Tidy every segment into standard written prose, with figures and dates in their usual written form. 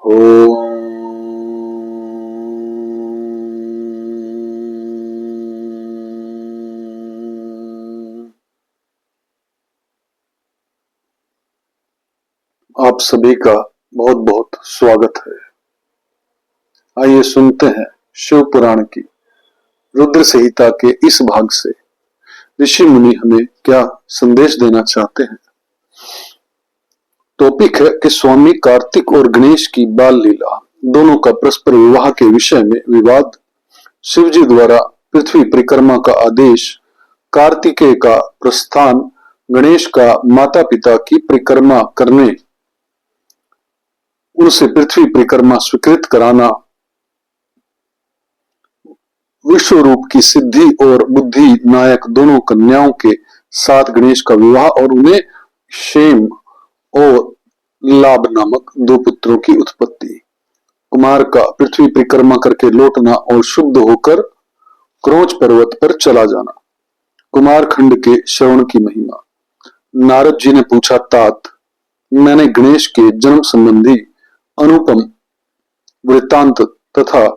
ओम। आप सभी का बहुत बहुत स्वागत है। आइए सुनते हैं शिव पुराण की रुद्र संहिता के इस भाग से ऋषि मुनि हमें क्या संदेश देना चाहते हैं। टॉपिक है कि स्वामी कार्तिक और गणेश की बाल लीला, दोनों का परस्पर विवाह के विषय में विवाद, शिव जी द्वारा पृथ्वी परिक्रमा का आदेश, कार्तिकेय का प्रस्थान, गणेश का माता पिता की परिक्रमा करने, उनसे पृथ्वी परिक्रमा स्वीकृत कराना, विश्व रूप की सिद्धि और बुद्धि नायक दोनों कन्याओं के साथ गणेश का विवाह और उन्हें क्षेम और लाभ नामक दो पुत्रों की उत्पत्ति, कुमार का पृथ्वी परिक्रमा करके लौटना और शुद्ध होकर क्रोच पर्वत पर चला जाना, कुमार खंड के श्रवण की महिमा। नारद जी ने पूछा, तात, मैंने गणेश के जन्म संबंधी अनुपम वृत्तांत तथा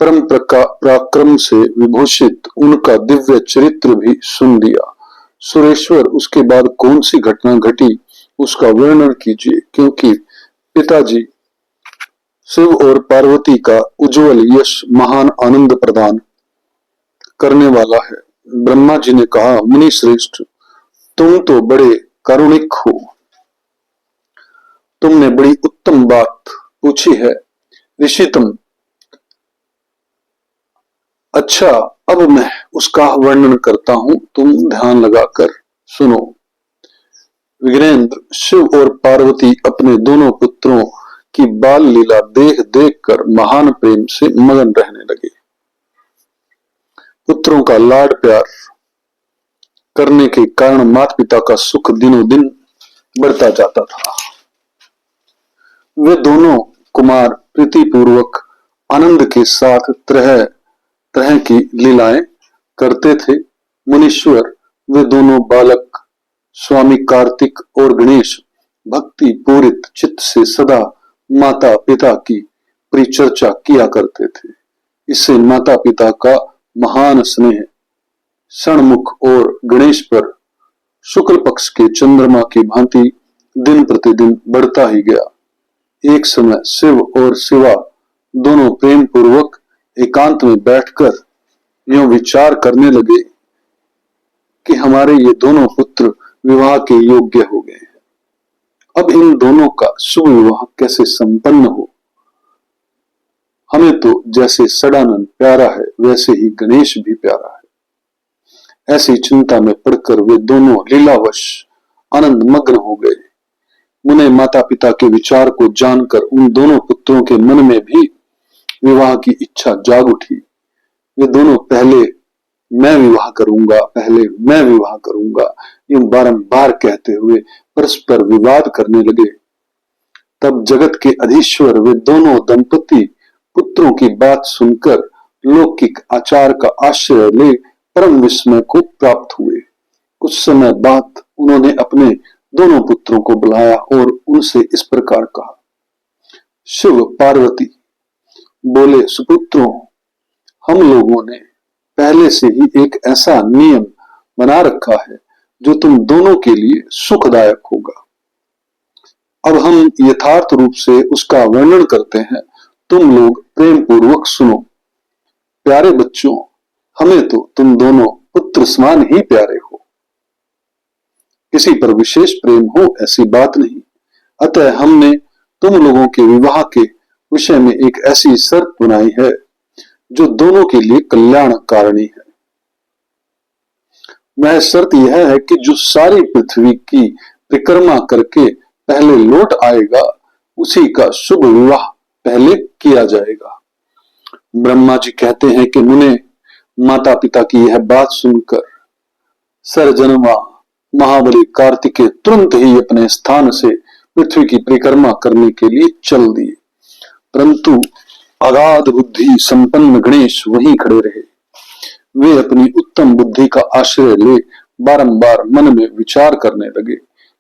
परम पराक्रम से विभूषित उनका दिव्य चरित्र भी सुन लिया। सुरेश्वर, उसके बाद कौन सी घटना घटी उसका वर्णन कीजिए, क्योंकि पिताजी शिव और पार्वती का उज्जवल यश महान आनंद प्रदान करने वाला है। ब्रह्मा जी ने कहा, मुनि श्रेष्ठ, तुम तो बड़े कारुणिक हो, तुमने बड़ी उत्तम बात पूछी है। ऋषितम, अच्छा, अब मैं उसका वर्णन करता हूं, तुम ध्यान लगाकर सुनो। विघ्नेन्द्र, शिव और पार्वती अपने दोनों पुत्रों की बाल लीला देख देख कर महान प्रेम से मगन रहने लगे। पुत्रों का लाड प्यार करने के कारण माता पिता का सुख दिनों दिन बढ़ता जाता था। वे दोनों कुमार प्रीतिपूर्वक आनंद के साथ तरह तरह की लीलाएं करते थे। मुनीश्वर, वे दोनों बालक स्वामी कार्तिक और गणेश भक्ति पूरित चित्त से सदा माता पिता की परिचर्चा किया करते थे। इससे माता पिता का महान स्नेह षणमुख और गणेश पर शुक्ल पक्ष के चंद्रमा की भांति दिन प्रतिदिन बढ़ता ही गया। एक समय शिव और शिवा दोनों प्रेम पूर्वक एकांत में बैठकर यूं विचार करने लगे कि हमारे ये दोनों पुत्र विवाह के योग्य हो गए हैं। अब इन दोनों का शुभ विवाह कैसे संपन्न हो। हमें तो जैसे सदानंद प्यारा है वैसे ही गणेश भी प्यारा है। ऐसी चिंता में पड़कर वे दोनों लीलावश आनंद मग्न हो गए। मुने माता पिता के विचार को जानकर उन दोनों पुत्रों के मन में भी विवाह की इच्छा जाग उठी। वे दोनों पहले मैं विवाह करूंगा, पहले मैं विवाह करूंगा, यूं बारंबार कहते हुए परस्पर विवाद करने लगे। तब जगत के अधीश्वर वे दोनों दंपति पुत्रों की बात सुनकर लौकिक आचार का आश्रय ले परम विस्मय को प्राप्त हुए। कुछ समय बाद उन्होंने अपने दोनों पुत्रों को बुलाया और उनसे इस प्रकार कहा। शिव पार्वती बोले, सुपुत्रों, हम लोगों ने पहले से ही एक ऐसा नियम बना रखा है जो तुम दोनों के लिए सुखदायक होगा। अब हम यथार्थ रूप से उसका वर्णन करते हैं, तुम लोग प्रेम पूर्वक सुनो। प्यारे बच्चों, हमें तो तुम दोनों पुत्र समान ही प्यारे हो, किसी पर विशेष प्रेम हो ऐसी बात नहीं। अतः हमने तुम लोगों के विवाह के विषय में एक ऐसी शर्त बनाई है जो दोनों के लिए कल्याणकारिणी है। वह शर्त यह है कि जो सारी पृथ्वी की परिक्रमा करके पहले लौट आएगा उसी का शुभ विवाह पहले किया जाएगा। ब्रह्मा जी कहते हैं कि मुने माता पिता की यह बात सुनकर सरजनवा महाबली कार्तिकेय तुरंत ही अपने स्थान से पृथ्वी की परिक्रमा करने के लिए चल दिए, परंतु अगाध बुद्धि संपन्न गणेश वहीं खड़े रहे। वे अपनी उत्तम बुद्धि का आश्रय ले बारंबार मन में विचार करने लगे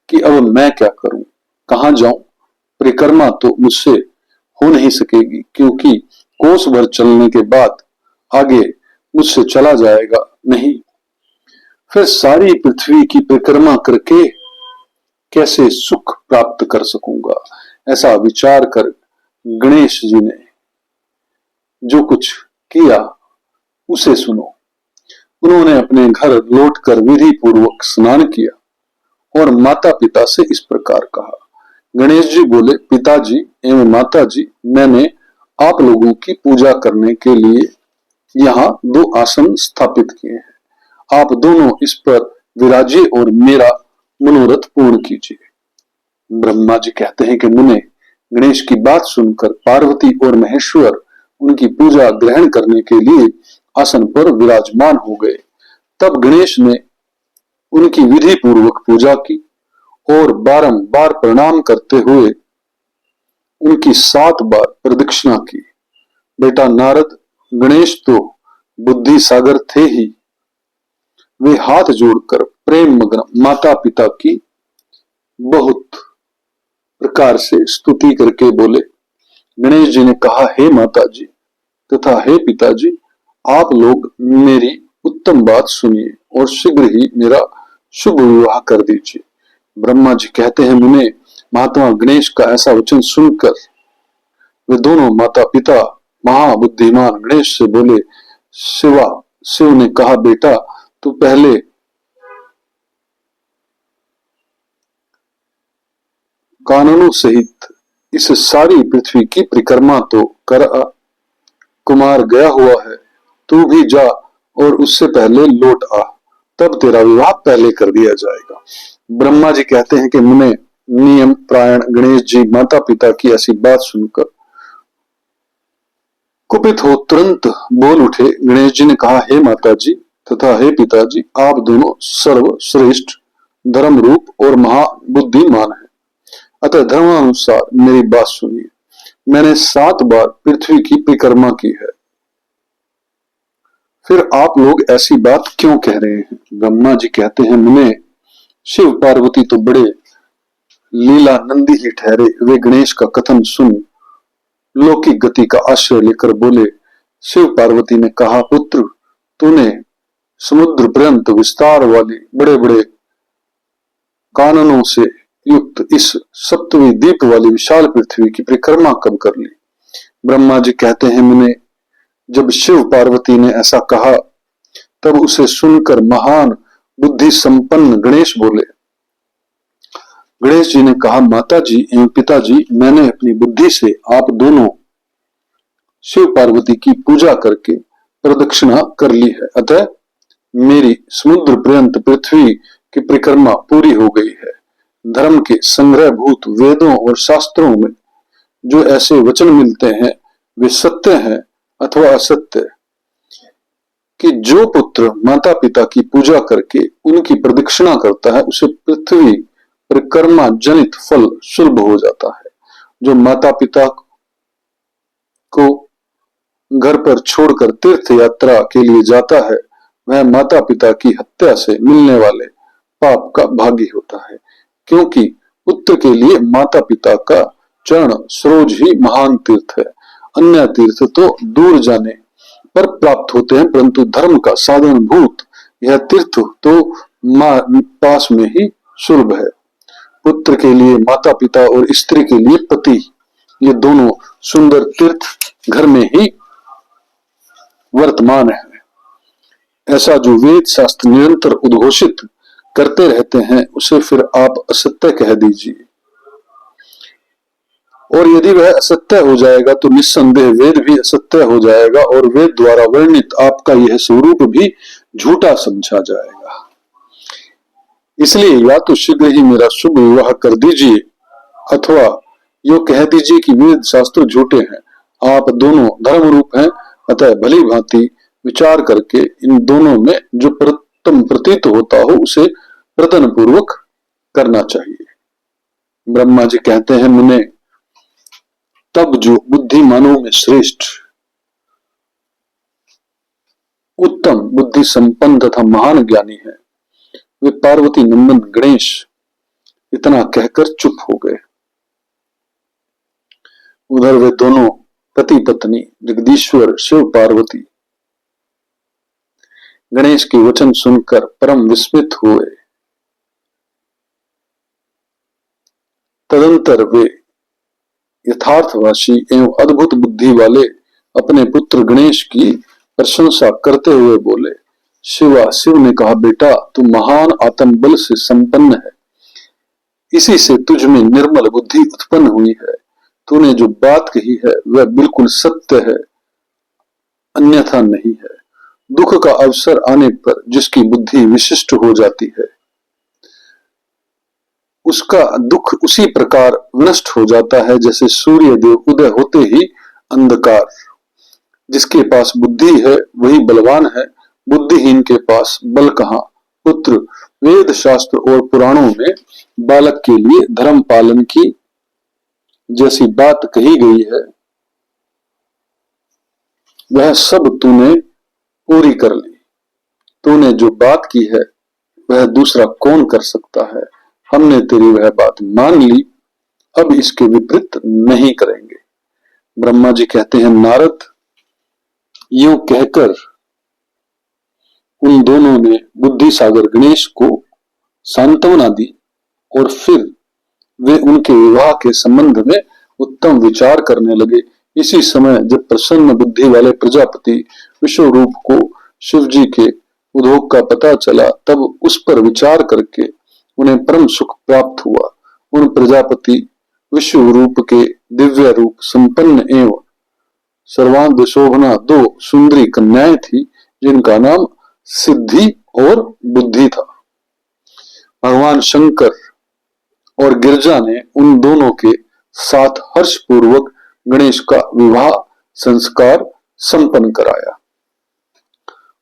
कि अब मैं क्या करूं, कहां जाऊं, परिक्रमा तो मुझसे हो नहीं सकेगी, क्योंकि कोस भर चलने के बाद आगे मुझसे चला जाएगा नहीं। फिर सारी पृथ्वी की परिक्रमा करके कैसे सुख प्राप्त कर सकूंगा। ऐसा विचार कर गणेश जी ने जो कुछ किया उसे सुनो। उन्होंने अपने घर लौटकर विधि पूर्वक स्नान किया और माता पिता से इस प्रकार कहा। गणेश जी बोले, पिताजी एवं माता जी, मैंने आप लोगों की पूजा करने के लिए यहाँ 2 आसन स्थापित किए हैं। आप दोनों इस पर विराजिए और मेरा मनोरथ पूर्ण कीजिए। ब्रह्मा जी कहते हैं कि मुने गणेश की बात सुनकर पार्वती और महेश्वर उनकी पूजा ग्रहण करने के लिए आसन पर विराजमान हो गए। तब गणेश ने उनकी विधि पूर्वक पूजा की और बारंबार प्रणाम करते हुए उनकी 7 बार प्रदक्षिणा की। बेटा नारद, गणेश तो बुद्धि सागर थे ही। वे हाथ जोड़कर प्रेम मग्न माता पिता की बहुत प्रकार से स्तुति करके बोले। गणेश जी ने कहा, हे माता जी तथा हे पिताजी, आप लोग मेरी उत्तम बात सुनिए और शीघ्र ही मेरा शुभ विवाह कर दीजिए। ब्रह्मा जी कहते हैं, मुने महात्मा गणेश का ऐसा वचन सुनकर वे दोनों माता पिता महाबुद्धिमान गणेश से बोले। शिव ने कहा, बेटा तू पहले कानूनों सहित इस सारी पृथ्वी की परिक्रमा तो कर आ। कुमार गया हुआ है, तू भी जा और उससे पहले लौट आ, तब तेरा विवाह पहले कर दिया जाएगा। ब्रह्मा जी कहते हैं कि मुने नियम प्रायण गणेश जी माता पिता की ऐसी बात सुनकर कुपित हो तुरंत बोल उठे। गणेश जी ने कहा, हे माता जी तथा हे पिताजी, आप दोनों सर्वश्रेष्ठ धर्म रूप और महाबुद्धिमान हैं, अतः धर्मानुसार मेरी बात सुनिए। मैंने 7 बार पृथ्वी की परिक्रमा की है, फिर आप लोग ऐसी बात क्यों कह रहे हैं। ब्रह्मा जी कहते हैं, मुने शिव पार्वती तो बड़े लीला नंदी ही ठहरे। वे गणेश का कथन सुन लौकिक गति का आश्रय लेकर बोले। शिव पार्वती ने कहा, पुत्र तूने समुद्र पर्यंत विस्तार वाली बड़े बड़े काननों से युक्त इस सप्तवी दीप वाली विशाल पृथ्वी की परिक्रमा कब कर ली। ब्रह्मा जी कहते हैं, मुने जब शिव पार्वती ने ऐसा कहा तब उसे सुनकर महान बुद्धि संपन्न गणेश बोले। गणेश जी ने कहा, माता जी एवं पिताजी, मैंने अपनी बुद्धि से आप दोनों शिव पार्वती की पूजा करके प्रदक्षिणा कर ली है, अतः मेरी समुद्र पर्यंत पृथ्वी की परिक्रमा पूरी हो गई है। धर्म के संग्रहभूत वेदों और शास्त्रों में जो ऐसे वचन मिलते हैं वे सत्य हैं अथवा असत्य, कि जो पुत्र माता पिता की पूजा करके उनकी प्रदक्षिणा करता है उसे पृथ्वी परिक्रमा जनित फल सुलभ हो जाता है। जो माता पिता को घर पर छोड़कर तीर्थ यात्रा के लिए जाता है वह माता पिता की हत्या से मिलने वाले पाप का भागी होता है, क्योंकि पुत्र के लिए माता पिता का चरण सरोज ही महान तीर्थ है। अन्य तीर्थ तो दूर जाने पर प्राप्त होते हैं, परंतु धर्म का साधन भूत यह तीर्थ तो पास में ही सुलभ है। पुत्र के लिए माता पिता और स्त्री के लिए पति, ये दोनों सुंदर तीर्थ घर में ही वर्तमान है। ऐसा जो वेद शास्त्र निरंतर उद्घोषित करते रहते हैं उसे फिर आप असत्य कह दीजिए, और यदि वह असत्य हो जाएगा तो निस्संदेह वेद भी असत्य हो जाएगा और वेद द्वारा वर्णित आपका यह स्वरूप भी झूठा समझा जाएगा। इसलिए या तो शीघ्र ही मेरा शुभ विवाह कर दीजिए अथवा यो कह दीजिए कि वेद शास्त्र झूठे हैं। आप दोनों धर्म रूप हैं, अतः भली भांति विचार करके इन दोनों में जो प्रथम प्रतीत होता हो उसे प्रयत्न पूर्वक करना चाहिए। ब्रह्मा जी कहते हैं, मुने तब जो बुद्धिमानों में श्रेष्ठ उत्तम बुद्धि संपन्न तथा महान ज्ञानी है वे पार्वती नंदन गणेश इतना कहकर चुप हो गए। उधर वे दोनों पति पत्नी जगदीश्वर शिव पार्वती गणेश के वचन सुनकर परम विस्मित हुए। तदंतर वे यथार्थवासी एवं अद्भुत बुद्धि वाले अपने पुत्र गणेश की प्रशंसा करते हुए बोले, शिव ने कहा, बेटा तू महान आत्म बल से संपन्न है, इसी से तुझ में निर्मल बुद्धि उत्पन्न हुई है। तूने जो बात कही है वह बिल्कुल सत्य है, अन्यथा नहीं है। दुख का अवसर आने पर जिसकी बुद्धि विशिष्ट हो जाती है उसका दुख उसी प्रकार नष्ट हो जाता है जैसे सूर्य देव उदय होते ही अंधकार। जिसके पास बुद्धि है वही बलवान है, बुद्धिहीन के पास बल कहाँ। पुत्र, वेद शास्त्र और पुराणों में बालक के लिए धर्म पालन की जैसी बात कही गई है वह सब तूने पूरी कर ली। तूने जो बात की है वह दूसरा कौन कर सकता है। हमने तेरी वह बात मान ली, अब इसके विपरीत नहीं करेंगे। ब्रह्मा जी कहते हैं, नारद, यूं कहकर उन दोनों ने बुद्धि सागर गणेश को सांत्वना दी और फिर वे उनके विवाह के संबंध में उत्तम विचार करने लगे। इसी समय जब प्रसन्न बुद्धि वाले प्रजापति विश्वरूप को शिव जी के उद्योग का पता चला तब उस पर विचार करके उन्हें परम सुख प्राप्त हुआ। उन प्रजापति विश्वरूप के दिव्य रूप संपन्न एवं सर्वांग शोभना दो सुंदरी कन्याएं थी जिनका नाम सिद्धि और बुद्धि था। भगवान शंकर और गिरजा ने उन दोनों के साथ हर्षपूर्वक गणेश का विवाह संस्कार संपन्न कराया।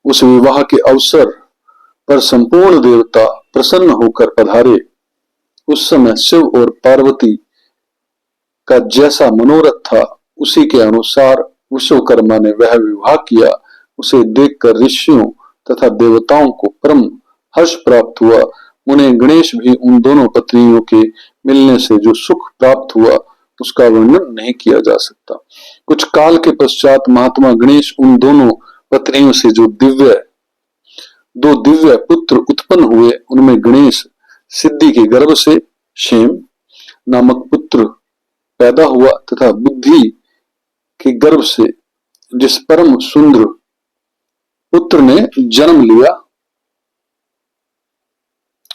उस विवाह के अवसर पर संपूर्ण देवता प्रसन्न होकर पधारे। उस समय शिव और पार्वती का जैसा मनोरथ था उसी के अनुसार विश्वकर्मा ने वह विवाह किया। उसे देखकर ऋषियों तथा देवताओं को परम हर्ष प्राप्त हुआ। उन्हें गणेश भी उन दोनों पत्नियों के मिलने से जो सुख प्राप्त हुआ उसका वर्णन नहीं किया जा सकता। कुछ काल के पश्चात महात्मा गणेश उन दोनों पत्नियों से जो दो दिव्य पुत्र उत्पन्न हुए उनमें गणेश सिद्धि के गर्भ से क्षेम नामक पुत्र पैदा हुआ तथा बुद्धि के गर्भ से जिस परम सुंदर पुत्र ने जन्म लिया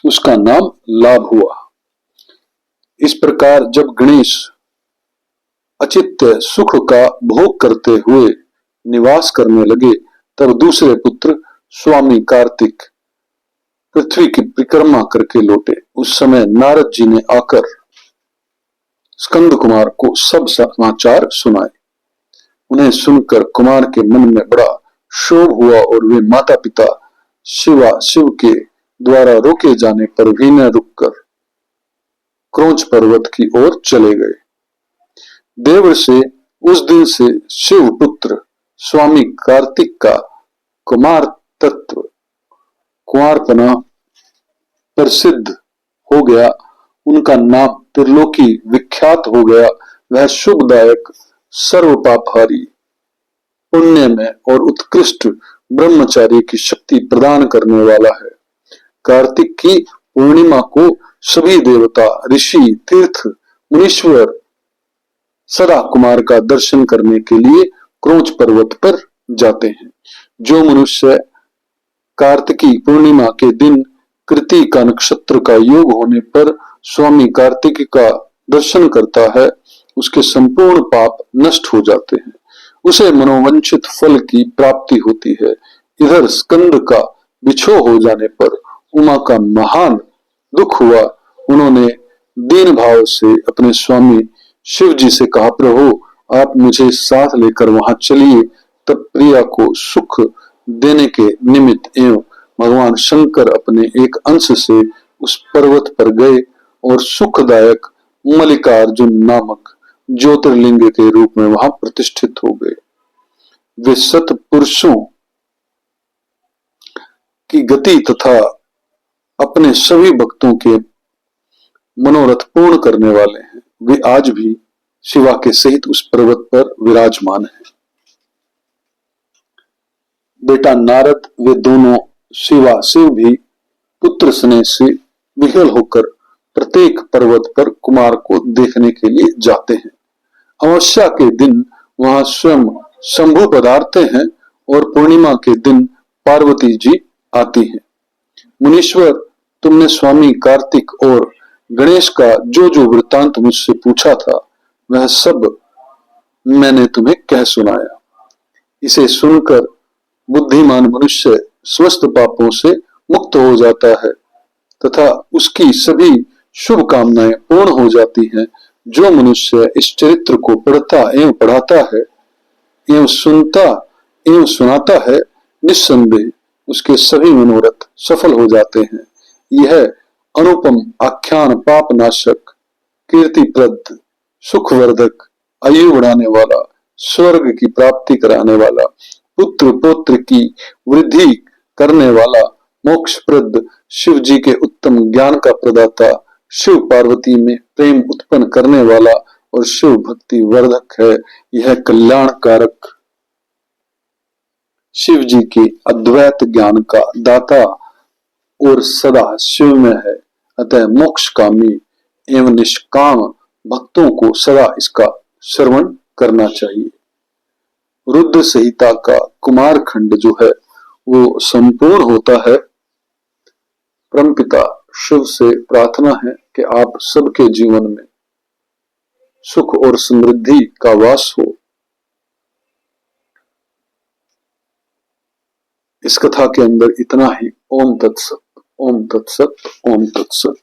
उसका नाम लाभ हुआ। इस प्रकार जब गणेश अचित्य सुख का भोग करते हुए निवास करने लगे तब दूसरे पुत्र स्वामी कार्तिक पृथ्वी की परिक्रमा करके लौटे। उस समय नारद जी ने आकर स्कंद कुमार को सब समाचार सुनाए। उन्हें सुनकर कुमार के मन में बड़ा क्षोभ हुआ और वे माता पिता शिव के द्वारा रोके जाने पर भी न रुककर क्रोंच पर्वत की ओर चले गए। देव से उस दिन से शिव पुत्र स्वामी कार्तिक का कुमार तत्व कुंवारपना प्रसिद्ध हो गया। उनका नाम त्रिलोकी विख्यात हो गया। वह शुभदायक सर्व पापहारी पुण्य में और उत्कृष्ट ब्रह्मचारी की शक्ति प्रदान करने वाला है। कार्तिक की पूर्णिमा को सभी देवता ऋषि तीर्थ मुनीश्वर सदा कुमार का दर्शन करने के लिए क्रोंच पर्वत पर जाते हैं। जो मनुष्य कार्तिकी पूर्णिमा के दिन कृतिका नक्षत्र का योग होने पर स्वामी कार्तिक का दर्शन करता है उसके संपूर्ण पाप नष्ट हो जाते हैं, उसे मनोवांछित फल की प्राप्ति होती है। इधर स्कंद का बिछो हो जाने पर उमा का महान दुख हुआ। उन्होंने दीन भाव से अपने स्वामी शिव जी से कहा, प्रभु आप मुझे साथ लेकर वहां चलिए। तब प्रिया को सुख देने के निमित्त एवं भगवान शंकर अपने एक अंश से उस पर्वत पर गए और सुखदायक मल्लिकार्जुन नामक ज्योतिर्लिंग के रूप में वहां प्रतिष्ठित हो गए। वे सत्पुरुषों की गति तथा अपने सभी भक्तों के मनोरथ पूर्ण करने वाले हैं। वे आज भी शिवा के सहित उस पर्वत पर विराजमान है। बेटा नारद वे दोनों शिवा शिव भी पुत्र स्नेह से विह्वल होकर प्रत्येक पर्वत पर कुमार को देखने के लिए जाते हैं। अमावस्या के दिन वहां स्वयं शंभु पधारते हैं और पूर्णिमा के दिन पार्वती जी आती हैं। मुनीश्वर, तुमने स्वामी कार्तिक और गणेश का जो जो वृत्तांत मुझसे पूछा था वह सब मैंने तुम्हें कह सुनाया। इसे सुनकर बुद्धिमान मनुष्य समस्त पापों से मुक्त हो जाता है तथा उसकी सभी शुभ कामनाएं पूर्ण हो जाती हैं। जो मनुष्य इस चरित्र को पढ़ता एवं पढ़ाता है एवं सुनता एवं सुनाता है, निस्संदेह उसके सभी मनोरथ सफल हो जाते हैं। यह अनुपम आख्यान पाप नाशक, कीर्तिप्रद, सुखवर्धक, आयु बढ़ाने वाला, स्वर्ग की प्राप्ति कराने वाला, पुत्र पौत्र की वृद्धि करने वाला, मोक्षप्रद, शिव जी के उत्तम ज्ञान का प्रदाता, शिव पार्वती में प्रेम उत्पन्न करने वाला और शिव भक्ति वर्धक है। यह कल्याणकारक शिव जी के अद्वैत ज्ञान का दाता और सदा शिव में है। अतः मोक्षकामी एवं निष्काम भक्तों को सदा इसका श्रवण करना चाहिए। रुद्र संहिता का कुमार खंड जो है वो संपूर्ण होता है। परमपिता शिव से प्रार्थना है कि आप सबके जीवन में सुख और समृद्धि का वास हो। इस कथा के अंदर इतना ही। ओम तत्सत, ओम तत्सत, ओम तत्सत।